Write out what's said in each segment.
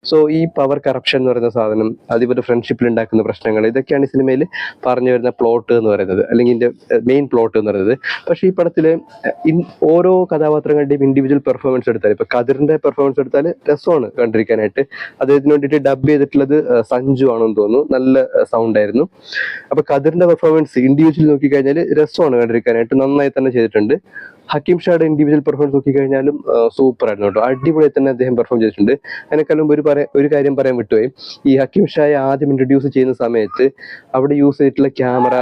So ഈ power corruption എന്ന് പറയുന്ന സാധനം, അതേപോലെ ഫ്രണ്ട്ഷിപ്പിൽ ഉണ്ടാക്കുന്ന പ്രശ്നങ്ങൾ, ഇതൊക്കെയാണ് ഈ സിനിമയിൽ പറഞ്ഞു വരുന്ന പ്ലോട്ട് എന്ന് പറയുന്നത്, അല്ലെങ്കിൽ ഇതിന്റെ മെയിൻ പ്ലോട്ട് എന്ന് പറയുന്നത്. പക്ഷേ ഈ പടത്തില് ഓരോ കഥാപാത്രങ്ങളുടെയും ഇൻഡിവിജ്വൽ പെർഫോമൻസ് എടുത്താൽ, ഇപ്പൊ കതിറിന്റെ പെർഫോമൻസ് എടുത്താൽ രസമാണ് കണ്ടിരിക്കാനായിട്ട്. അദ്ദേഹത്തിന് വേണ്ടിയിട്ട് ഡബ് ചെയ്തിട്ടുള്ളത് സഞ്ജു ആണെന്ന് തോന്നുന്നു. നല്ല സൗണ്ട് ആയിരുന്നു. അപ്പൊ കതിറിന്റെ പെർഫോമൻസ് ഇൻഡിവിജ്വൽ നോക്കിക്കഴിഞ്ഞാൽ രസമാണ് കണ്ടിരിക്കാനായിട്ട്, നന്നായി തന്നെ ചെയ്തിട്ടുണ്ട്. ഹക്കീം ഷായുടെ ഇൻഡിവിജ്വൽ പെർഫോമൻസ് നോക്കിക്കഴിഞ്ഞാലും സൂപ്പർ ആയിരുന്നു കേട്ടോ. അടിപൊളി തന്നെ അദ്ദേഹം പെർഫോം ചെയ്തിട്ടുണ്ട്. അതിനേക്കാളും ഒരു കാര്യം പറയാൻ വിട്ടുപോയി. ഈ ഹക്കീം ഷായെ ആദ്യം ഇൻട്രൊഡ്യൂസ് ചെയ്യുന്ന സമയത്ത് അവിടെ യൂസ് ചെയ്തിട്ടുള്ള ക്യാമറ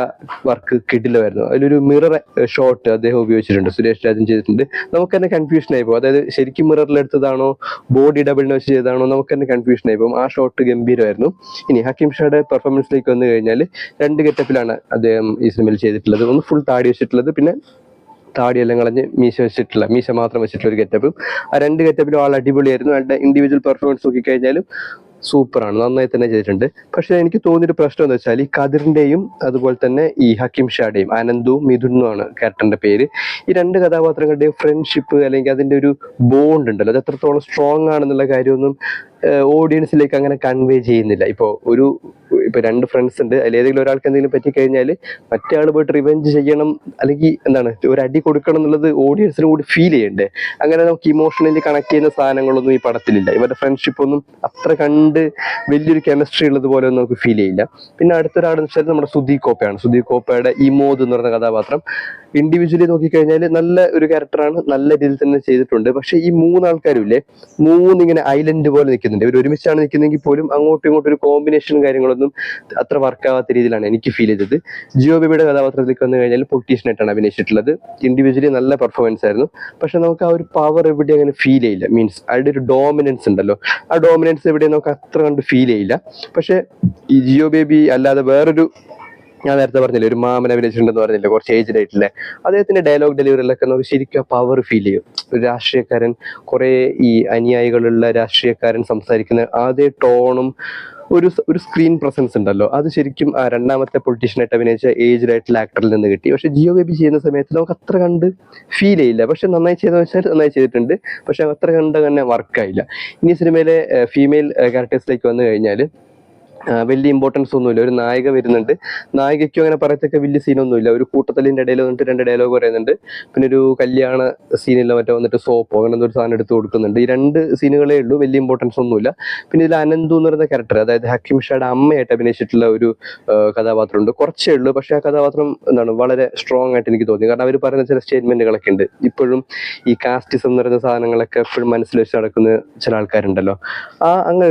വർക്ക് കിടിലമായിരുന്നു. അതിലൊരു മിറർ ഷോട്ട് അദ്ദേഹം ഉപയോഗിച്ചിട്ടുണ്ട്, സുരേഷ് രാജൻ ചെയ്തിട്ടുണ്ട്. നമുക്ക് തന്നെ കൺഫ്യൂഷൻ ആയി പോകും, അതായത് ശരിക്കും മിററിൽ എടുത്തതാണോ ബോഡി ഡബിളിനെ വെച്ച് ചെയ്തതാണോ നമുക്ക് തന്നെ കൺഫ്യൂഷൻ ആയി പോകും. ആ ഷോട്ട് ഗംഭീരമായിരുന്നു. ഇനി ഹക്കീം ഷായുടെ പെർഫോമൻസിലേക്ക് വന്നു കഴിഞ്ഞാൽ 2 ഗെറ്റപ്പിലാണ് അദ്ദേഹം ഈ സിനിമയിൽ ചെയ്തിട്ടുള്ളത്. ഒന്ന് ഫുൾ താടി വെച്ചിട്ടുള്ളത്, പിന്നെ താടിയെല്ലാം കളഞ്ഞ് മീശ മാത്രം വെച്ചിട്ടുള്ള ഒരു ഗെറ്റപ്പും. ആ 2 ഗെറ്റപ്പിലും ആൾ അടിപൊളിയായിരുന്നു. ആളുടെ ഇൻഡിവിജ്വൽ പെർഫോമൻസ് നോക്കിക്കഴിഞ്ഞാലും സൂപ്പറാണ്, നന്നായി തന്നെ ചെയ്തിട്ടുണ്ട്. പക്ഷെ എനിക്ക് തോന്നിയൊരു പ്രശ്നം എന്താ വെച്ചാൽ, ഈ കതിറിന്റെയും അതുപോലെ തന്നെ ഈ ഹക്കീം ഷായുടെയും, അനന്തും മിഥുനുമാണ് ക്യാരക്ടറിന്റെ പേര്, ഈ 2 കഥാപാത്രങ്ങളുടെയും ഫ്രണ്ട്ഷിപ്പ് അല്ലെങ്കിൽ അതിന്റെ ഒരു ബോണ്ട് ഉണ്ടല്ലോ, അത് എത്രത്തോളം സ്ട്രോങ് ആണെന്നുള്ള കാര്യമൊന്നും ഓഡിയൻസിലേക്ക് അങ്ങനെ കൺവേ ചെയ്യുന്നില്ല. ഇപ്പൊ 2 ഫ്രണ്ട്സ് ഉണ്ട്, അതിൽ ഏതെങ്കിലും ഒരാൾക്ക് എന്തെങ്കിലും പറ്റിക്കഴിഞ്ഞാൽ മറ്റേ ആൾ പോയിട്ട് റിവെഞ്ച് ചെയ്യണം, അല്ലെങ്കിൽ ഒരു അടി കൊടുക്കണം എന്നുള്ളത് ഓഡിയൻസിനും കൂടി ഫീൽ ചെയ്യണ്ടേ. അങ്ങനെ നമുക്ക് ഇമോഷണലി കണക്ട് ചെയ്യുന്ന സാധനങ്ങളൊന്നും ഈ പടത്തിലില്ല. ഇവരുടെ ഫ്രണ്ട്ഷിപ്പ് ഒന്നും അത്ര കണ്ട് വലിയൊരു കെമിസ്ട്രി ഉള്ളത് പോലെ ഒന്നും നമുക്ക് ഫീൽ ചെയ്യില്ല. പിന്നെ അടുത്തൊരാളെന്ന് വെച്ചാൽ നമ്മുടെ സുധീർ കോപ്പയാണ്. സുധീർ കോപ്പയുടെ ഇമോദ് എന്ന് പറയുന്ന കഥാപാത്രം ഇൻഡിവിജ്വലി നോക്കിക്കഴിഞ്ഞാൽ നല്ല ഒരു ക്യാരക്ടറാണ്, നല്ല രീതിയിൽ തന്നെ ചെയ്തിട്ടുണ്ട്. പക്ഷെ ഈ 3 ആൾക്കാരും ഇല്ലേ, 3 ഇങ്ങനെ ഐലൻഡ് പോലെ നിൽക്കുന്നുണ്ട്. ഇവർ ഒരുമിച്ചാണ് നിൽക്കുന്നതെങ്കിൽ പോലും അങ്ങോട്ടും ഇങ്ങോട്ടും ഒരു കോമ്പിനേഷൻ കാര്യങ്ങളൊന്നും അത്ര വർക്കാവാത്ത രീതിയിലാണ് എനിക്ക് ഫീൽ ചെയ്തത്. ജിയോ ബേബിയുടെ കഥാപാത്രത്തിലേക്ക് വന്നു കഴിഞ്ഞാൽ പൊളിറ്റീഷ്യനായിട്ടാണ് അഭിനയിച്ചിട്ടുള്ളത്. ഇൻഡിവിജ്വലി നല്ല പെർഫോമൻസ് ആയിരുന്നു. പക്ഷെ നമുക്ക് ആ ഒരു പവർ എവിടെ അങ്ങനെ ഫീൽ ചെയ്യില്ല. മീൻസ് അതിന്റെ ഒരു ഡോമിനൻസ് ഉണ്ടല്ലോ, ആ ഡോമിനൻസ് എവിടെ നമുക്ക് അത്ര കണ്ട് ഫീൽ ചെയ്യില്ല. പക്ഷെ ഈ ജിയോ ബേബി അല്ലാതെ വേറൊരു, ഞാൻ നേരത്തെ പറഞ്ഞില്ലേ ഒരു മാമൻ അഭിനയിച്ചിട്ടുണ്ടെന്ന് പറഞ്ഞില്ലേ, കുറച്ച് ഏജ്ഡ് ആയിട്ടില്ലേ, അദ്ദേഹത്തിന്റെ ഡയലോഗ് ഡെലിവറിയിലൊക്കെ നമുക്ക് ശരിക്കും പവർ ഫീൽ ചെയ്യും. ഒരു രാഷ്ട്രീയക്കാരൻ, കുറെ ഈ അനുയായികളുള്ള രാഷ്ട്രീയക്കാരൻ സംസാരിക്കുന്ന അതേ ടോണും ഒരു സ്ക്രീൻ പ്രസൻസ് ഉണ്ടല്ലോ, അത് ശരിക്കും ആ 2ാമത്തെ പൊളിറ്റീഷ്യനായിട്ട് അഭിനയിച്ച ഏജ്ഡ് ആയിട്ടുള്ള ആക്ടറിൽ നിന്ന് കിട്ടി. പക്ഷെ ജിയോ ബേബി ചെയ്യുന്ന സമയത്ത് നമുക്ക് അത്ര കണ്ട് ഫീൽ ചെയ്യില്ല. പക്ഷെ നന്നായി ചെയ്തെന്ന് വെച്ചാൽ നന്നായി ചെയ്തിട്ടുണ്ട്, പക്ഷെ അത്ര കണ്ട് തന്നെ വർക്കായില്ല. ഇനി സിനിമയിലെ ഫീമെയിൽ ക്യാരക്ടേഴ്സിലേക്ക് വന്നു കഴിഞ്ഞാൽ വലിയ ഇമ്പോർട്ടൻസ് ഒന്നുമില്ല. ഒരു നായിക വരുന്നുണ്ട്, നായികയ്ക്കും അങ്ങനെ പറയത്തക്ക വലിയ സീനൊന്നുമില്ല. ഒരു കൂട്ടത്തലിന്റെ ഇടയിൽ വന്നിട്ട് 2 ഡയലോഗ് പറയുന്നുണ്ട്. പിന്നെ ഒരു കല്യാണ സീനില്ല മറ്റോ വന്നിട്ട് സോപ്പോ അങ്ങനെ ഒരു സാധനം എടുത്ത് കൊടുക്കുന്നുണ്ട്. ഈ 2 സീനുകളേ ഉള്ളൂ, വലിയ ഇമ്പോർട്ടൻസ് ഒന്നുമില്ല. പിന്നെ ഇതിൽ അനന്തു എന്ന് പറയുന്ന ക്യാരക്ടർ, അതായത് ഹക്കീം ഷായുടെ അമ്മയായിട്ട് അഭിനയിച്ചിട്ടുള്ള ഒരു കഥാപാത്രമുണ്ട്. കുറച്ചേ ഉള്ളൂ, പക്ഷെ ആ കഥാപാത്രം വളരെ സ്ട്രോങ് ആയിട്ട് എനിക്ക് തോന്നി. കാരണം അവർ പറയുന്ന ചില സ്റ്റേറ്റ്മെന്റുകളൊക്കെ ഉണ്ട്. ഇപ്പോഴും ഈ കാസ്റ്റിസം എന്ന് പറയുന്ന സാധനങ്ങളൊക്കെ എപ്പോഴും മനസ്സിൽ വെച്ച് നടക്കുന്ന ചില ആൾക്കാരുണ്ടല്ലോ, അങ്ങനെ